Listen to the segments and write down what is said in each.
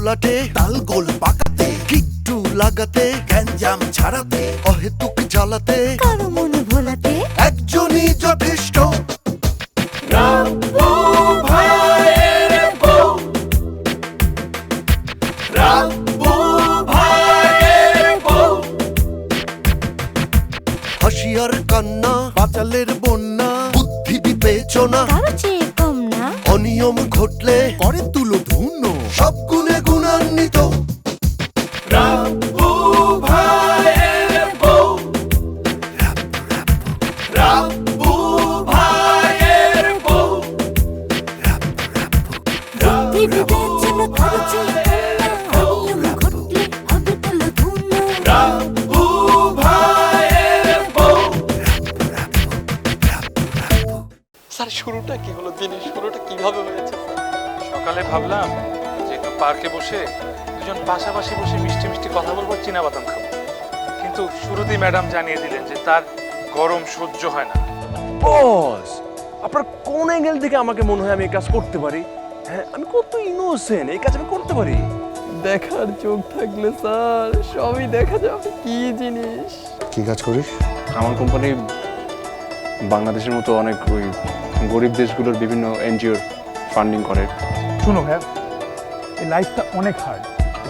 তল্লাটে তাল গোল পাকাতে কিট্টু লাগাতে গ্যাঞ্জাম ছাড়াতে অহেতুক জ্বালাতে কারো মনে ভোলাতে একজনই যথেষ্ট। রাব্বু ভাইয়ের বউ, রাব্বু ভাইয়ের বউ। হাসি আর কান্না বাচালের বন্যা, বুদ্ধি বিবেচনা কারো চেয়ে কম না, অনিয়ম ঘটলে করে তুলো ধুনো, সব গুণে গুণান্বিত। রাব্বু ভাইয়ের বউ, রাব্বু ভাইয়ের বউ। বুদ্ধি বিবেচনা কারো চেয়ে কম না, অনিয়ম ঘটলে হবে তুলো ধুনো। রাব্বু ভাইয়ের বউ। স্যার শুরুটা কি হলো, দিনের শুরুটা কিভাবে হয়েছে? সকালে ভাবলাম যে একটু পার্কে বসে দুজন পাশাপাশি বসে মিষ্টি মিষ্টি কথা বলবো, চীনা বাদাম খাবো, কিন্তু শুরুতেই ম্যাডাম জানিয়ে দিলেন যে তার গরম সহ্য হয় না। বস, আপনার কোন অ্যাঙ্গেল থেকে আমাকে মনে হয় আমি এই কাজ করতে পারি? হ্যাঁ, আমি কত ইনোসেন্ট, এই কাজ আমি করতে পারি। দেখার চোখ থাকলে স্যার সবই দেখা যাবে। কি জিনিস? কি কাজ করিস? আমার কোম্পানি বাংলাদেশের মতো অনেক ওই গরিব দেশগুলোর বিভিন্ন এনজিওর ফান্ডিং করে। শুনো ভাইয়া, এই লাইফটা অনেক হার্ড,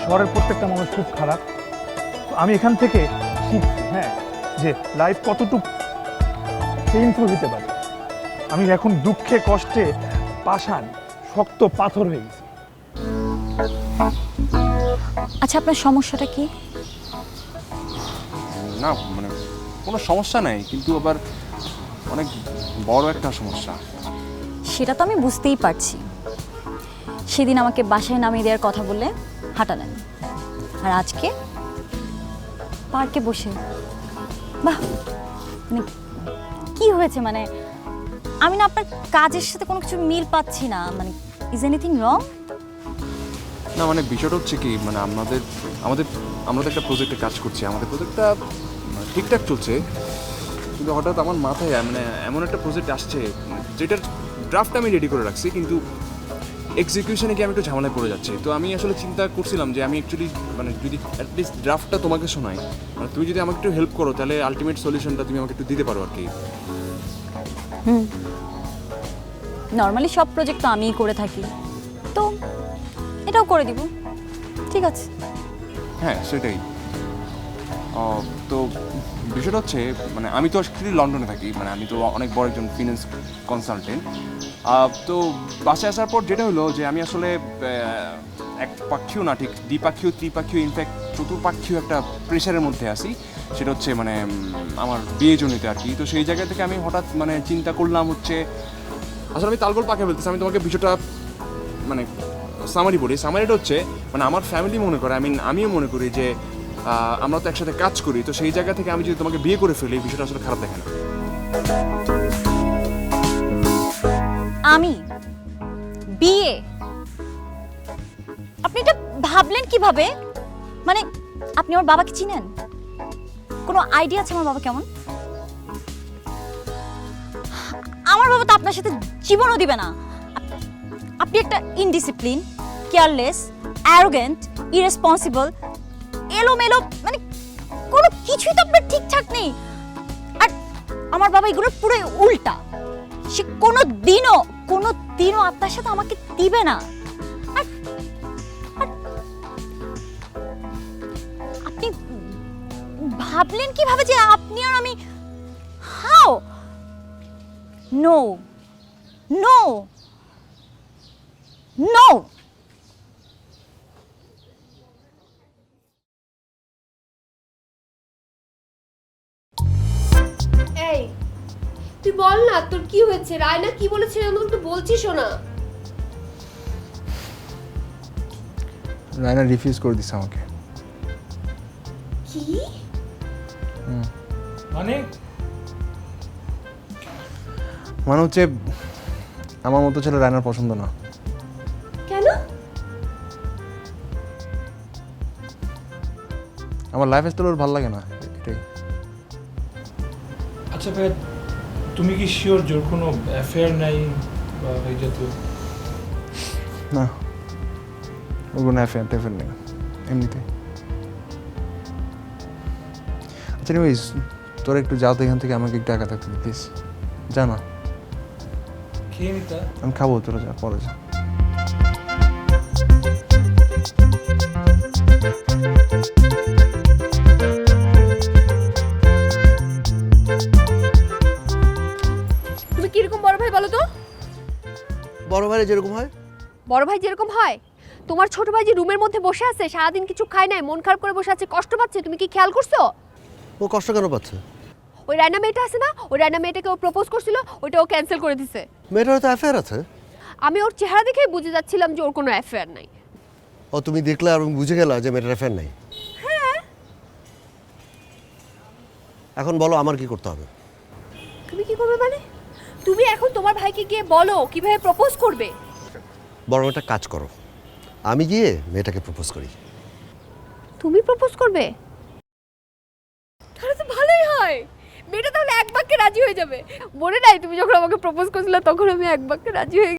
শহরের প্রত্যেকটা মানুষ খুব খারাপ। তো আমি এখান থেকে শিখছি, হ্যাঁ, যে লাইফ কতটুকু পেইনফুল হতে পারে। আমি এখন দুঃখে কষ্টে পাষাণ শক্ত পাথর হয়ে গেছি। আচ্ছা, আপনার সমস্যাটা কি? না মানে কোনো সমস্যা নাই, কিন্তু আবার অনেক বড় একটা সমস্যা। সেটা তো আমি বুঝতেই পারছি। সেদিন আমাকে বাসায় নামিয়ে দেওয়ার কথা বললে হাঁটালেন, আর আজকে পার্কে বসে। বাহ, মানে কি হয়েছে? মানে আমি না আপনার কাজের সাথে কোনো কিছু মিল পাচ্ছি না। মানে ইজ এনিথিং রং? না মানে বিষয়টা হচ্ছে কি, মানে আমরা তো একটা প্রজেক্টে কাজ করছি, আমাদের প্রজেক্টটা ঠিকঠাক চলছে, কিন্তু হঠাৎ আমার মাথায় মানে এমন একটা প্রজেক্ট আসছে যেটার ড্রাফট আমি রেডি করে রাখছি, কিন্তু এক্সিকিউশনে গিয়ে আমি একটু ঝামেলায় পড়ে যাচ্ছি। তো আমি আসলে চিন্তা করছিলাম যে আমি অ্যাকচুয়ালি মানে যদি অ্যাটলিস্ট ড্রাফটটা তোমাকে শোনাই, মানে তুমি যদি আমাকে একটু হেল্প করো, তাহলে আলটিমেট সলিউশনটা তুমি আমাকে একটু দিতে পারো আর কি। নর্মালি সব প্রজেক্ট তো আমিই করে থাকি, তো এটাও করে দিব। ঠিক আছে। হ্যাঁ সেটাই। তো বিষয়টা হচ্ছে মানে আমি তো অ্যাকচুয়ালি লন্ডনে থাকি, মানে আমি তো অনেক বড় একজন ফিন্যান্স কনসালটেন্ট। তো বাসায় আসার পর যেটা হলো যে আমি আসলে একপাক্ষীয় না, ঠিক দ্বিপাক্ষীয় ত্রিপাক্ষীয় ইনফ্যাক্ট চতুর্পাক্ষীয় একটা প্রেশারের মধ্যে আসি। সেটা হচ্ছে মানে আমার বিয়েজনিতে আর কি। তো সেই জায়গা থেকে আমি হঠাৎ মানে চিন্তা করলাম হচ্ছে, আসলে আমি তালগোল পাকে বলতেছি, আমি তোমাকে বিষয়টা মানে সামারি বলি। সামারিটা হচ্ছে মানে আমার ফ্যামিলি মনে করে, আমিও মনে করি যে আমরা তো একসাথে কাজ করি, তো সেই জায়গা থেকে আমি যদি তোমাকে বিয়ে করে ফেলি, বিষয়টা আসলে খারাপ দেখে না। আমি বিয়ে? আপনি এটা ভাবলেন কিভাবে? মানে আপনি আমার বাবাকে চিনেন? কোনো আইডিয়া আছে আমার বাবা কেমন? আমার বাবা তো আপনার সাথে জীবনও দিবে না। আপনি একটা ইনডিসিপ্লিন, কেয়ারলেস, অ্যারোগেন্ট, ইরেসপন্সিবল, এলোমেলো, মানে কোনো কিছুই তো আপনার ঠিকঠাক নেই। আর আমার বাবা এগুলোর পুরোই উল্টা। সে কোনো দিনও আপনার সাথে আমাকে দিবে না। আর আপনি ভাবলেন কিভাবে যে আপনি আর আমি? হাউ? No no no. এই তুই বল না, তোর কি হয়েছে? রায়না কি বলেছে আমাকে তো বলছিস না? রায়না রিফিউজ করে দিছে আমাকে। কি মানে মানে হচ্ছে আমার মতো ছেলে রায়নার পছন্দ না। কেন? আমার লাইফ স্টাইল ওর ভালো লাগে না, এটাই। আচ্ছা ভাই, তুমি কি শিওর যে ওর কোনো অ্যাফেয়ার নাই বা এই জাতীয়? না, ওর কোনো অ্যাফেয়ার ট্যাফেয়ার নেই এমনিতে। আচ্ছা এনিওয়েজ, তোরা একটু যাও তো এখান থেকে, আমাকে একটু একা থাকতে প্লিজ। যা না, খেয়ে নিতা। আমি খাবো, তোরা যা, পরে যা। তুমি কিরকম বড় ভাই বলো তো? বড় ভাই যেরকম হয়। বড় ভাই যেরকম হয়? তোমার ছোট ভাই যে রুমের মধ্যে বসে আছে, সারাদিন কিছু খায় নাই, মন খারাপ করে বসে আছে, কষ্ট পাচ্ছে, তুমি কি খেয়াল করছো? ও কষ্ট কেন পাচ্ছে? ওই রায়না মেয়েটা আছে না, ওই রায়না মেয়েটাকে ও প্রপোজ করছিল, ওইটা ও ক্যান্সেল করে দিছে। মেয়েটার তো অ্যাফেয়ার আছে। আমি ওর চেহারা দেখেই বুঝে যাচ্ছিলাম যে ওর কোনো অ্যাফেয়ার নাই। ও তুমি দেখলে আর বুঝে গেলা যে মেয়েটার অ্যাফেয়ার নাই? হ্যাঁ। এখন বলো আমার কি করতে হবে? তুমি কি করবে মানে? তুমি এখন তোমার ভাইকে গিয়ে বলো কিভাবে প্রপোজ করবে। বরং একটা কাজ করো, আমি গিয়ে মেয়েটাকে প্রপোজ করি। তুমি প্রপোজ করবে? তাহলে তো ভালোই হয়, মেয়েটা তাহলে এক বাক্যে রাজি হয়ে যাবে। মনে নাই তুমি যখন আমাকে প্রপোজ করেছিলে তখন আমি এক বাক্যে রাজি হয়ে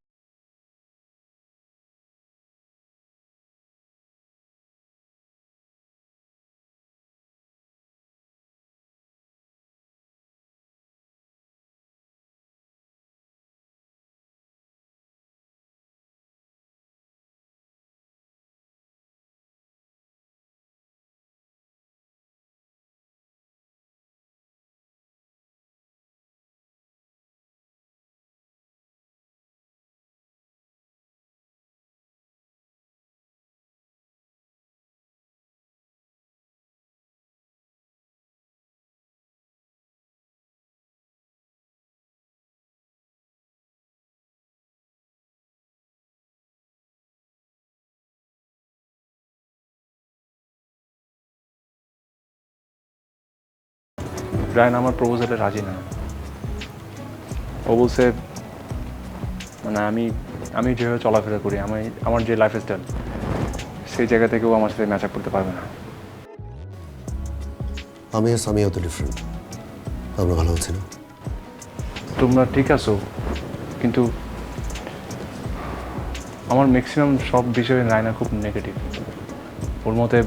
রায়না আমার প্রপোজালে রাজি না। ও বলছে মানে আমি যেভাবে চলাফেরা করি, আমার যে লাইফ স্টাইল, সেই জায়গা থেকেও আমার সাথে ম্যাচ আপ করতে পারবে না। আমিও তো ডিফারেন্ট, আমরা ভালো হচ্ছি না। তোমরা ঠিক আছো, কিন্তু আমার ম্যাক্সিমাম সব বিষয়ে রায়না খুব নেগেটিভ। ওর মতে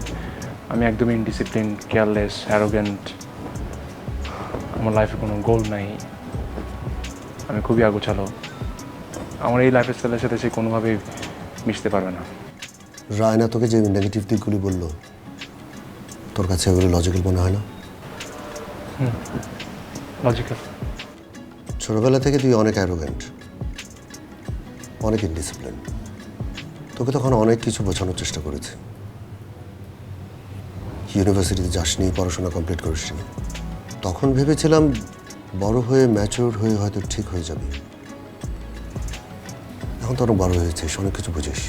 আমি একদমই ইনডিসিপ্লিন, কেয়ারলেস, অ্যারোগেন্ট, আমার লাইফে কোনো গোল নাই, আমি খুবই আগোছালো। আমার এই লাইফ স্টাইলের সাথে সে কোনোভাবেই মিশতে পারবে না। রায়না তোকে যে নেগেটিভ দিকগুলি বললো, তোর কাছে ওগুলো লজিক্যাল মনে হয় না? লজিক্যাল। ছোটবেলা থেকে তুই অনেক অ্যারোগেন্ট, অনেক ইনডিসিপ্লিন। তোকে তখন অনেক কিছু বোঝানোর চেষ্টা করেছে। ইউনিভার্সিটিতে যাসনি, পড়াশোনা কমপ্লিট করিসনি। তখন ভেবেছিলাম বড় হয়ে ম্যাচিউর হয়ে হয়তো ঠিক হয়ে যাবে। এখন তো অনেক বড় হয়েছিস, অনেক কিছু বুঝিস,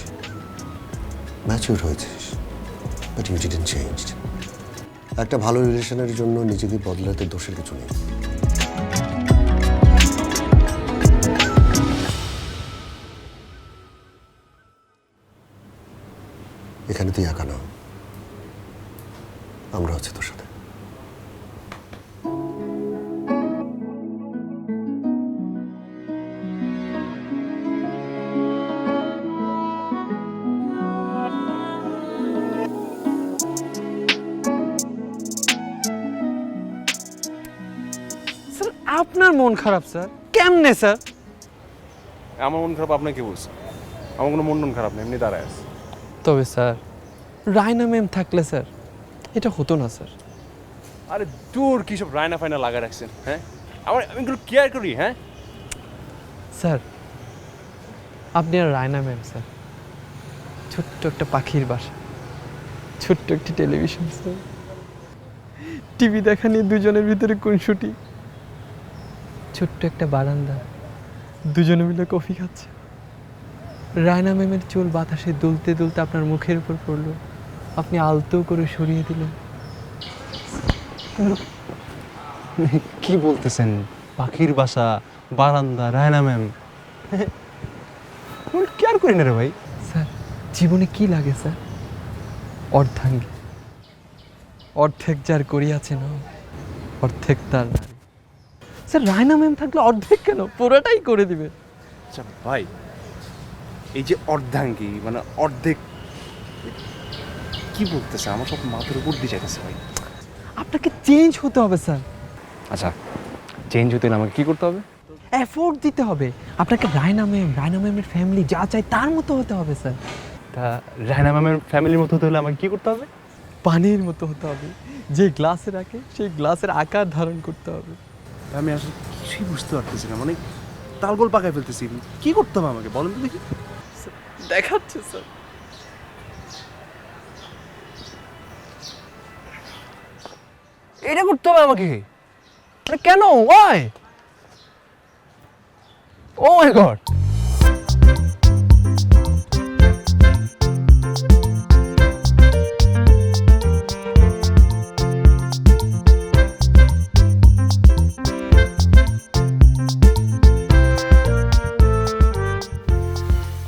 ম্যাচিউর হয়েছিস, বাট ইউ ডিডন্ট চেঞ্জ। একটা ভালো রিলেশনের জন্য নিজেকে বদলাতে দোষের কিছু নেই। এখানে তুই একা না, আমরা আছি তোর সাথে। স্যার আপনার মন খারাপ স্যার, কেমনে স্যার? আমার মন খারাপ আপনাকে বলছে? আমার কোনো মন খারাপ নেই, এমনি দাঁড়ায় আছে। তবে স্যার রায়না ম্যাম থাকলে স্যার এটা হতো না স্যার। আরে দূর, কী সব রায়না ফায়না লাগা রাখছেন? হ্যাঁ, আমি এগুলো কেয়ার করি। হ্যাঁ স্যার আপনি আর রায়না ম্যাম স্যার, ছোট্ট একটা পাখির বাসা, ছোট্ট একটি টেলিভিশন স্যার, টিভি দেখা নিয়ে দুজনের ভিতরে খুনসুটি, ছোট্ট একটা বারান্দা, দুজনে মিলে কফি খাচ্ছে, রায়না ম্যামের চুল বাতাসে দুলতে দুলতে আপনার মুখের উপর পড়লো, আপনি আলতো করে সরিয়ে দিলেন। কি বলতেছেন? পাখির বাসা, বারান্দা, রায়না ম্যাম, কেয়ার করি না রে ভাই। স্যার জীবনে কি লাগে স্যার? অর্ধাঙ্গী, অর্ধেক যার করিয়াছে না, অর্ধেক তার নারী। স্যার রায়না ম্যাম থাকলে অর্ধেক কেন, পুরোটাই করে দিবে। আচ্ছা ভাই, এই যে অর্ধাঙ্গী মানে অর্ধেক কি বলতেছে? আমার সব মাথার উপর দিয়ে যাইতেছে ভাই। আপনাকে চেঞ্জ হতে হবে স্যার, আচ্ছা, চেঞ্জ হতে হলে আমাকে কি করতে হবে? এফোর্ট দিতে হবে। আপনাকে রায়না ম্যামের ফ্যামিলি যা চায় তার মতো হতে হবে স্যার। তা রায়না ম্যামের ফ্যামিলির মতো হতে হলে আমাকে কি করতে হবে? পানির মতো হতে হবে, যে গ্লাসে রাখে সেই গ্লাসের আকার ধারণ করতে হবে। আমি আসলে কিছুই বুঝতে পারতেছি না, মানে তালগোল পাকায় ফেলতেছি। কি করতে হবে আমাকে বলেন তো দেখি? দেখাচ্ছে স্যার। এটা করতে হবে আমাকে? মানে কেন? ওয়াই? ও মাই গড!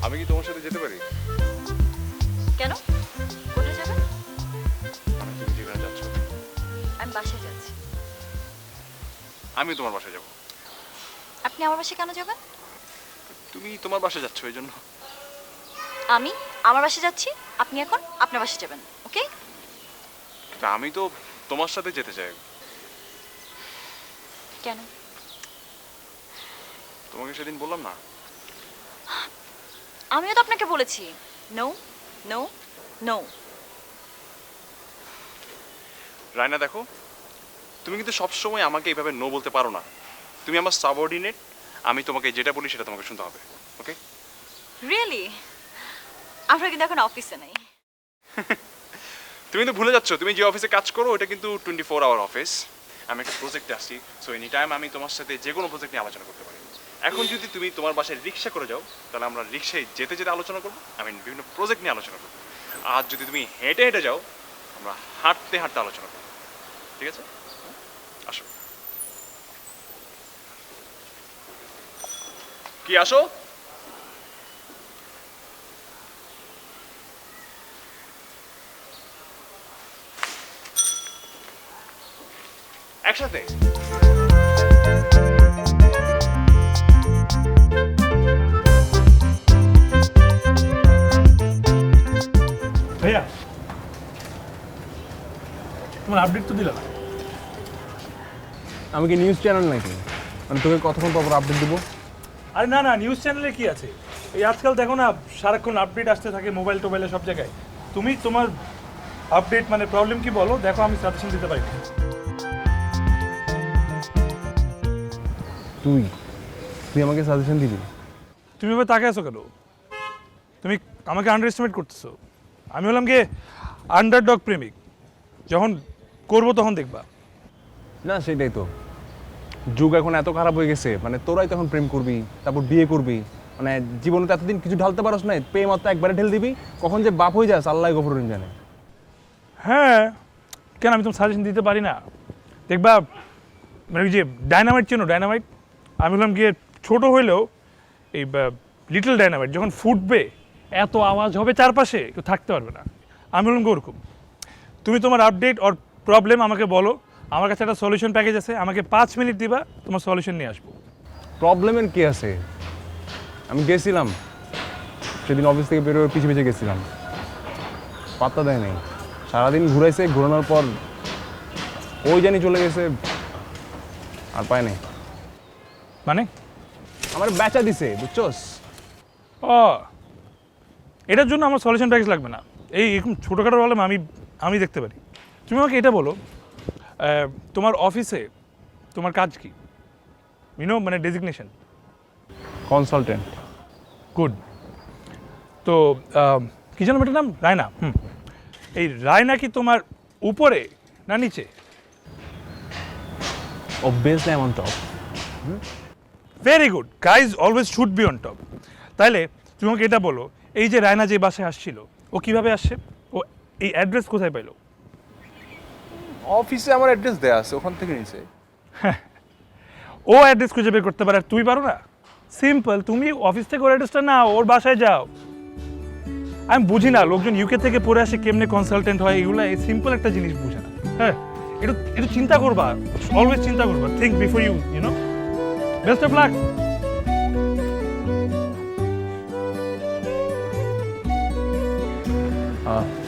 আমি কি তোমার সাথে যেতে পারি? কেন? কোথায় যাবেন? তুমি যেখানে যাচ্ছ। আমি বাসায় যাচ্ছি। আমি তোমার বাসায় যাব। আপনি আমার বাসায় কেন যাবেন? তুমি তোমার বাসায় যাচ্ছ এই জন্য। আমি আমার বাসায় যাচ্ছি, আপনি এখন আপনার বাসায় যাবেন, ওকে? তা আমি তো তোমার সাথে যেতে চাই। কেন? তোমাকে সেদিন বললাম না? আমিও তো আপনাকে বলেছি নো নো নো। রায়না দেখো, তুমি কিন্তু সবসময় আমাকে এইভাবে নো বলতে পারো না। তুমি আমার সাবঅর্ডিনেট, আমি তোমাকে যেটা বলি সেটা তোমাকে শুনতে হবে, ওকে? রিয়েলি? আমরা কিন্তু এখন অফিসে নেই। তুমি তো ভুলে যাচ্ছ, তুমি যে অফিসে কাজ করো ওটা কিন্তু 24 আওয়ার অফিস। আমি একটা প্রজেক্টে আসছি, সো এনি টাইম আমি তোমার সাথে যে কোনো প্রজেক্ট নিয়ে আলোচনা করতে পারি। এখন যদি তুমি তোমার বাসায় রিক্সা করে যাও, তাহলে আমরা রিক্সায় যেতে যেতে আলোচনা করবো, বিভিন্ন প্রজেক্ট নিয়ে আলোচনা করবো। আর যদি তুমি হেঁটে হেঁটে যাও, আমরা হাঁটতে হাঁটতে আলোচনা করবো, ঠিক আছে? আসো। কি আসো? একসাথে। ভাইয়া, তোমার আপডেট তো দিলাম। আমি কি নিউজ চ্যানেল নাকি? মানে তোকে কতক্ষণ পর আপডেট দেবো? আরে না না, নিউজ চ্যানেলে কি আছে? এই আজকাল দেখো না, সারাক্ষণ আপডেট আসতে থাকে মোবাইল টোবাইলে সব জায়গায়। তুমি তোমার আপডেট মানে প্রবলেম কি বলো, দেখো আমি সাজেশন দিতে পারি। তুই আমাকে সাজেশন দিবি? তুমি এবার তাকে আছো কেন? তুমি আমাকে আন্ডার এস্টিমেট করতেছো। আমি হলাম গিয়ে আন্ডারডগ প্রেমিক, যখন করবো তখন দেখবা। না সেটাই তো, যুগ এখন এত খারাপ হয়ে গেছে, মানে তোরাই তখন প্রেম করবি, তারপর বিয়ে করবি, মানে জীবনে তো এতদিন কিছু ঢালতে পারস না, প্রেম মাত্র একবারে ঢেল দিবি, কখন যে বাপ হয়ে যাস আল্লাহ গফুরুন জানে। হ্যাঁ, কেন আমি তোমার সাজেশন দিতে পারি না? দেখবা, মানে ওই যে ডায়নামাইট চেনো, ডায়নামাইট? আমি বললাম গিয়ে ছোট হইলেও এই লিটল ডায়নামাইট যখন ফুটবে এত আওয়াজ হবে চারপাশে, কেউ থাকতে পারবে না। আমি বললাম ওরকম। তুমি তোমার আপডেট ওর প্রবলেম আমাকে বলো, আমার কাছে একটা সলিউশন প্যাকেজ আছে, আমাকে 5 মিনিট দিবা, তোমার সলিউশন নিয়ে আসবো। প্রবলেমের কি আছে? আমি গেছিলাম সেদিন অফিস থেকে বেরোয় পিছিয়ে পিছিয়ে গেছিলাম, পাত্তা দেয় নাই, সারাদিন ঘুরাইছে, ঘুরানোর পর ওই জানি চলে গেছে, আর পায় নাই। মানে আমার বেচা দিছে, বুঝছস? ও, এটার জন্য আমার সলিউশন প্যাকেজ লাগবে না। এই এরকম ছোটোখাটো প্রবলেম আমি দেখতে পারি। তুমি আমাকে এটা বলো, তোমার অফিসে তোমার কাজ কি? মানে ডেজিগনেশন? কনসালটেন্ট। গুড। তো কি যেন মেয়েটার নাম? রায়না। এই রায়না কি তোমার উপরে না নিচে? Obviously on top. Very good, guys always should be on top. তাইলে তুমি আমাকে এটা বলো, এই যে রায়না যে বাসায় আসছিল, ও কিভাবে আসছে? ও এই অ্যাড্রেস কোথায় পাইলো? অফিসে আমার অ্যাড্রেস দেয়া আছে, ওখান থেকে নিছে। ও অ্যাড্রেস খুঁজে বের করতে পারে আর তুই পারো না? সিম্পল, তুমি অফিস থেকে ওর অ্যাড্রেসটা নাও, ওর বাসায় যাও। আমি বুঝি না লোকজন ইউকে থেকে পড়ে আসে কেমনে কনসালটেন্ট হয়, এগুলো এই সিম্পল একটা জিনিস বুঝে না। হ্যাঁ, একটু চিন্তা করবা, অলওয়েজ চিন্তা করবা, think before you know. Best of luck.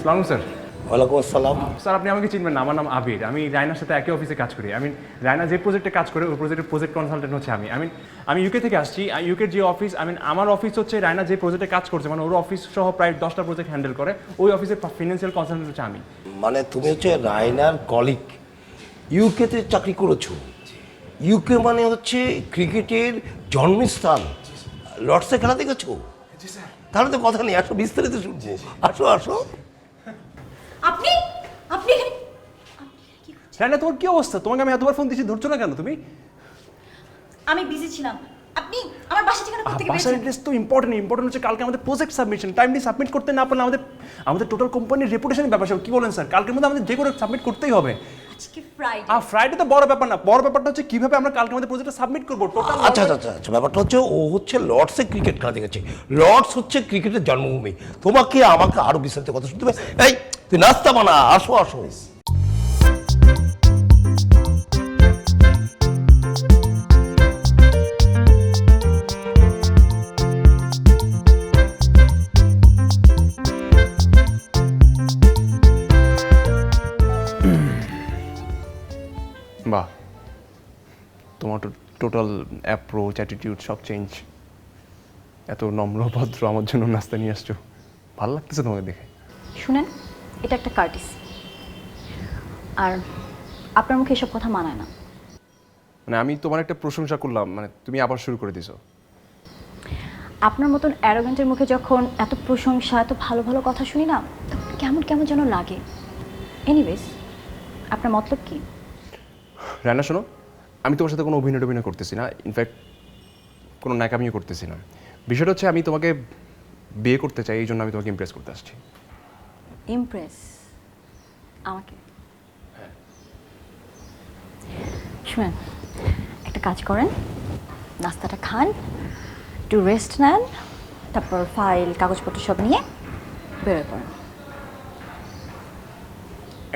সালাম স্যার। ওয়ালাইকুম আসসালাম। স্যার আপনি আমাকে চিনবেন না, আমার নাম আবির, আমি রায়নার সাথে একই অফিসে কাজ করি। রায়না যে প্রজেক্টে কাজ করে ওই প্রজেক্টের প্রজেক্ট কনসালটেন্ট হচ্ছে আমি ইউকে থেকে আসছি। ইউকের যে অফিস আমার অফিস হচ্ছে রায়না যে প্রজেক্টে কাজ করছে, মানে ওর অফিস সহ প্রায় 10টা প্রজেক্ট হ্যান্ডেল করে, ওই অফিসের ফিনান্সিয়াল কনসালটেন্ট হচ্ছে আমি। মানে তুমি হচ্ছে রায়নার কলিগ, ইউকেতে চাকরি করেছো। ইউকে মানে হচ্ছে ক্রিকেটের জন্মস্থান। লর্ডসে খেলা দেখেছো? তাহলে তো কথা নেই, আসো বিস্তারিত শুনবো। আসো আসো। আপনি আপনি এখানে রায়না তোমার কি অবস্থা? তোমাকে আমি এতবার ফোন দিচ্ছি, ধরছো না কেন তুমি? আমি বিজি ছিলাম। আপনি আমার বাসা ঠিকানা কোথা থেকে বাসার পেয়েছেন? অ্যাড্রেস তো ইম্পর্টেন্ট হচ্ছে কালকে আমাদের প্রজেক্ট সাবমিশন, টাইমলি সাবমিট করতে না পারলে আমাদের টোটাল কোম্পানির রেপুটেশনের ব্যাপার। কি বলেন স্যার? কালকের মধ্যে আমাদের যে করে সাবমিট করতেই হবে। আজকে ফ্রাইডে। ফ্রাইডে তো বড় ব্যাপার না, বড় ব্যাপারটা হচ্ছে কিভাবে আমরা কালকে আমাদের প্রজেক্টটা সাবমিট করবো টোটাল। আচ্ছা আচ্ছা আচ্ছা, ব্যাপারটা হচ্ছে ও হচ্ছে লর্ডসে ক্রিকেট খেলা দেখেছে। লর্ডস হচ্ছে ক্রিকেটের জন্মভূমি। তোমাকে আমাকে আরো বিস্তারিত কথা শুনতে হবে। এই তুই নাস্তা বানা, আসো আসো। বাহ, তোমার টোটাল অ্যাপ্রোচ, অ্যাটিটিউড সব চেঞ্জ। এত নম্র ভদ্র আমার জন্য নাস্তা নিয়ে আসছো, ভালো লাগতেছে তোমাকে দেখে। শুনেন, এটা একটা কার্টিস, আর আপনার মুখে এসব কথা মানায় না। মানে আমি তোমার একটা প্রশংসা করলাম, মানে তুমি আবার শুরু করে দিছো। আপনার মতন অ্যারোগেন্টের মুখে যখন এত প্রশংসা, এত ভালো ভালো কথা শুনি না, তখন কেমন কেমন যেন লাগে। এনিওয়েজ, আপনার মতলব কি? রায়না শোনো, আমি তোমার সাথে কোনো অভিনয় করতেছি না, ইনফ্যাক্ট কোনো ন্যাকামিও করতেছি না। বিষয়টা হচ্ছে আমি তোমাকে বিয়ে করতে চাই, এই জন্য আমি তোমাকে ইমপ্রেস করতে আসছি। ইমপ্রেস আমাকে? শুনেন, একটা কাজ করেন, নাস্তাটা খান, একটু রেস্ট নেন, তারপর ফাইল কাগজপত্র সব নিয়ে বেরোয় পড়েন।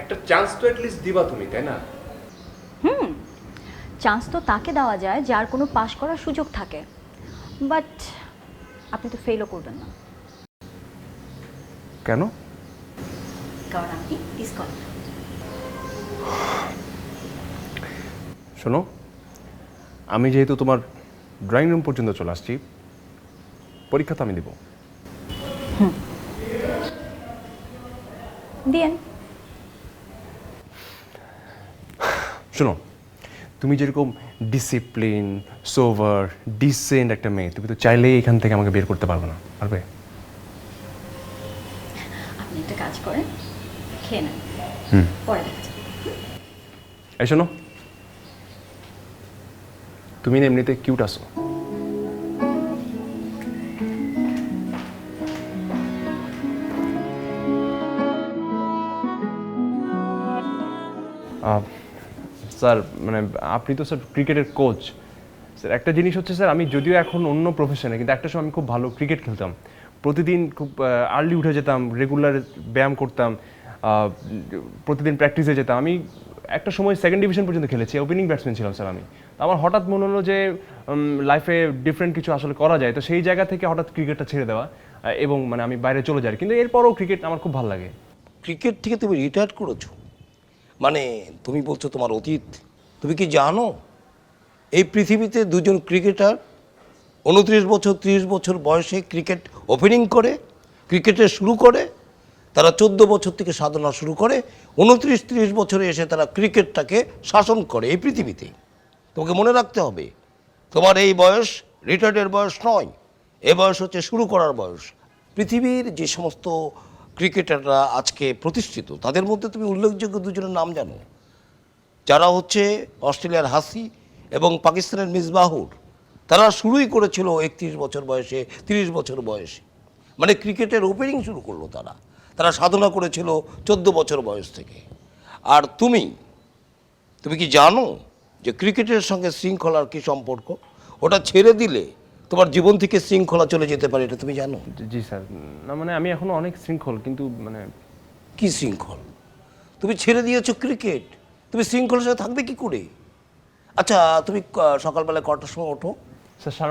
একটা চান্স তো অ্যাটলিস্ট দিবা তুমি, তাই না? চান্স তো তাকে দেওয়া যায় যার কোনো পাশ করার সুযোগ থাকে, বাট আপনি তো ফেলও করবেন না। কেন? কারণ আপনি ডিসকোয়ালিফাইড। শোনো, আমি যেহেতু তোমার ড্রয়িং রুম পর্যন্ত চলে আসছি, পরীক্ষা তো আমি দেবো। দিয়েন। শোনো, তুমি যেরকম ডিসিপ্লিন, সোভার, ডিসেন্ট একটা মেয়ে, তুমি তো চাইলেই এখান থেকে আমাকে বের করতে পারবে না, পারবে? আপনি একটা কাজ করেন, খেয়ে নেন, পরে দেখা যাবে। এই শোনো, তুমি না এমনিতে কিউট আছো। স্যার মানে আপনি তো স্যার ক্রিকেটের কোচ। স্যার একটা জিনিস হচ্ছে স্যার, আমি যদিও এখন অন্য প্রফেশনে, কিন্তু একটা সময় আমি খুব ভালো ক্রিকেট খেলতাম। প্রতিদিন খুব আর্লি উঠে যেতাম, রেগুলার ব্যায়াম করতাম, প্রতিদিন প্র্যাকটিসে যেতাম। আমি একটা সময় সেকেন্ড ডিভিশন পর্যন্ত খেলেছি, ওপেনিং ব্যাটসম্যান ছিলাম স্যার আমি। আমার হঠাৎ মনে হলো যে লাইফে ডিফারেন্ট কিছু আসলে করা যায়, তো সেই জায়গা থেকে হঠাৎ ক্রিকেটটা ছেড়ে দেওয়া এবং মানে আমি বাইরে চলে যাই। কিন্তু এরপরও ক্রিকেট আমার খুব ভালো লাগে। ক্রিকেট থেকে তুমি রিটায়ার করেছো, মানে তুমি বলছো তোমার অতীত। তুমি কি জানো এই পৃথিবীতে দুজন ক্রিকেটার 29 বছর 30 বছর বয়সে ক্রিকেট ওপেনিং করে, ক্রিকেটে শুরু করে, তারা 14 বছর থেকে সাধনা শুরু করে, 29-30 বছরে এসে তারা ক্রিকেটটাকে শাসন করে এই পৃথিবীতে। তোমাকে মনে রাখতে হবে, তোমার এই বয়স রিটায়ার্ডের বয়স নয়, এ বয়স হচ্ছে শুরু করার বয়স। পৃথিবীর যে সমস্ত ক্রিকেটাররা আজকে প্রতিষ্ঠিত, তাদের মধ্যে তুমি উল্লেখযোগ্য দুজনের নাম জানো, যারা হচ্ছে অস্ট্রেলিয়ার হাসি এবং পাকিস্তানের মিসবাহুর। তারা শুরুই করেছিল 31 বছর বয়সে, 30 বছর বয়সে, মানে ক্রিকেটের ওপেনিং শুরু করলো তারা। তারা সাধনা করেছিল 14 বছর বয়স থেকে। আর তুমি কি জানো যে ক্রিকেটের সঙ্গে শৃঙ্খলার কী সম্পর্ক? ওটা ছেড়ে দিলে তোমার জীবন থেকে শৃঙ্খলা চলে যেতে পারে, এটা তুমি জানো? জি স্যার, না মানে আমি এখনো অনেক শৃঙ্খল, কিন্তু মানে কি শৃঙ্খল? তুমি ছেড়ে দিয়েছো ক্রিকেট, তুমি শৃঙ্খলার সাথে থাকবে কি করে? আচ্ছা, তুমি সকালবেলা কটার সময় ওঠো? স্যার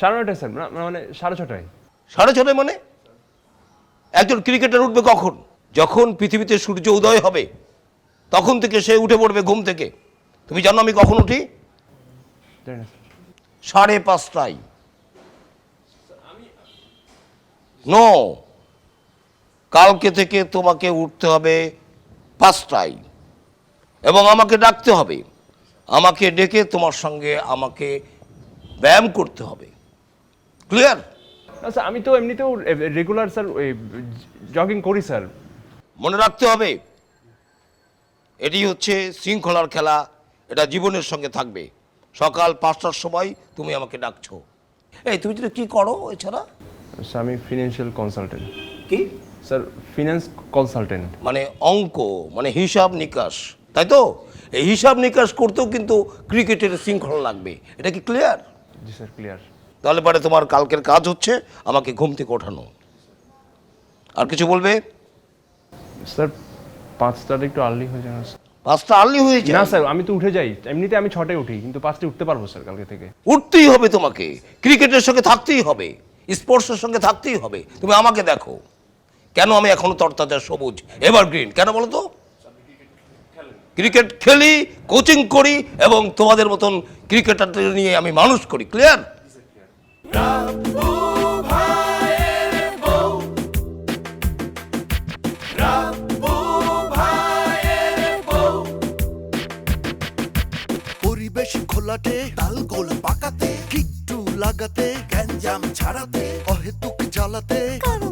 9:30 স্যার, মানে 6:30। 6:30 মানে? একজন ক্রিকেটার উঠবে কখন? যখন পৃথিবীতে সূর্য উদয় হবে তখন থেকে সে উঠে পড়বে ঘুম থেকে। তুমি জানো আমি কখন উঠি? জানি না, স্যার। 5:30টায়। নো, কালকে থেকে তোমাকে উঠতে হবে 5টায় এবং আমাকে ডাকতে হবে। আমাকে ডেকে তোমার সঙ্গে আমাকে ব্যায়াম করতে হবে। ক্লিয়ার? না স্যার, আমি তো এমনিতেও রেগুলার স্যার জগিং করি স্যার। মনে রাখতে হবে, এটি হচ্ছে শৃঙ্খলার খেলা, এটা জীবনের সঙ্গে থাকবে। সকাল 5টার সময় তুমি আমাকে ডাকছো। এই তুমি যেটা কি করো এছাড়া? স্যার আমি ফিনান্সিয়াল কনসালটেন্ট। কি? Sir finance consultant. মানে অঙ্ক, মানে হিসাব নিকাশ, তাই তো? এই হিসাব নিকাশ করতেও কিন্তু ক্রিকেটের শৃঙ্খলা লাগবে। এটা কি ক্লিয়ার? জি স্যার, ক্লিয়ার। তাহলে পরে তোমার কালকের কাজ হচ্ছে আমাকে ঘুম থেকে ওঠানো। আর কিছু বলবে? স্যার 5টাটা একটু আর্লি হয়ে যায় না স্যার? 5টা আর্লি হয়ে না যায়? স্যার, আমি তো উঠে যাই, এমনিতে আমি 6টায় উঠি, কিন্তু 5টায় উঠতে পারবো স্যার কালকে থেকে। উঠতেই হবে তোমাকে, ক্রিকেটের সঙ্গে থাকতেই হবে, স্পোর্টসের সঙ্গে থাকতেই হবে। তুমি আমাকে দেখো, কেন আমি এখনো তরতাজা সবুজ এভারগ্রিন, কেন বলো তো? ক্রিকেট খেলি, কোচিং করি এবং তোমাদের মতন ক্রিকেটারদের নিয়ে আমি মানুষ করি। ক্লিয়ার? রাব্বু ভাইয়ের বউ, রাব্বু ভাইয়ের বউ। পরিবেশ খোলাটে, তাল গোল পাকাতে, কিট্টু লাগাতে, গ্যাঞ্জাম ছাড়াতে, অহেতুক জ্বালাতে, কারো